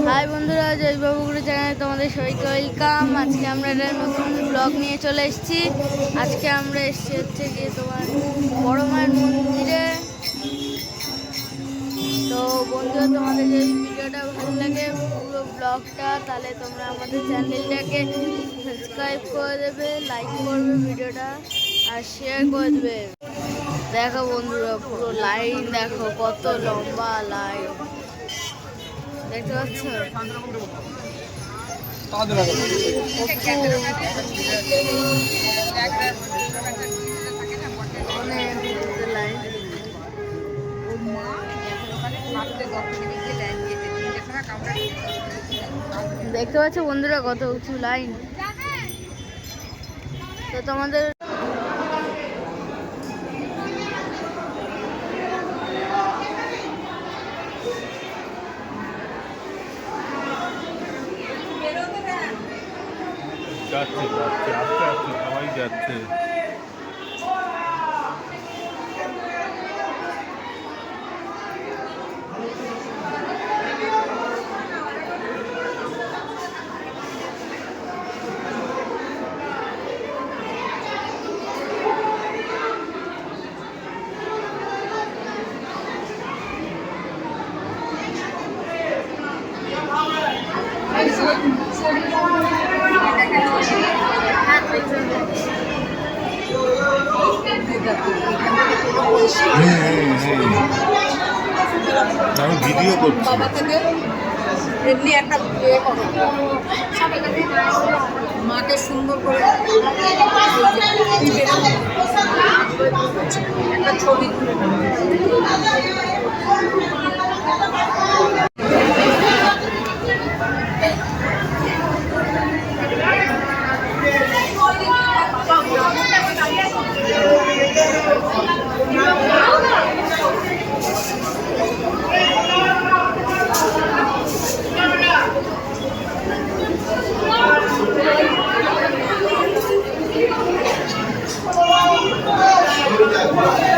High বন্ধুরা, জয়বাবুগুলো চ্যানেলে তোমাদের সবাইকে ওয়েলকাম। আজকে আমরা একটা নতুন ব্লগ নিয়ে চলে এসেছি। আজকে আমরা এসেছি হচ্ছে গিয়ে তোমার বড় মায়ের মন্দিরে। তো বন্ধুরা, তোমাদের যদি ভিডিওটা ভালো লাগে পুরো ব্লগটা, তাহলে তোমরা আমাদের চ্যানেলটাকে সাবস্ক্রাইব করে দেবে, লাইক করবে ভিডিওটা আর শেয়ার করে দেবে। দেখো বন্ধুরা, পুরো লাইন দেখো, কত লম্বা লাইন দেখতে পাচ্ছ। দেখতে পাচ্ছ বন্ধুরা, কত উঁচু লাইন। তো তোমাদের যাচ্ছে যাচ্ছে আস্তে আস্তে সবাই যাচ্ছে। আমি ভিডিও করছি। বাবা থেকে এমনি একটা বিয়ে করো, মাকে সুন্দর করে একটা ছবি তুলে Thank you.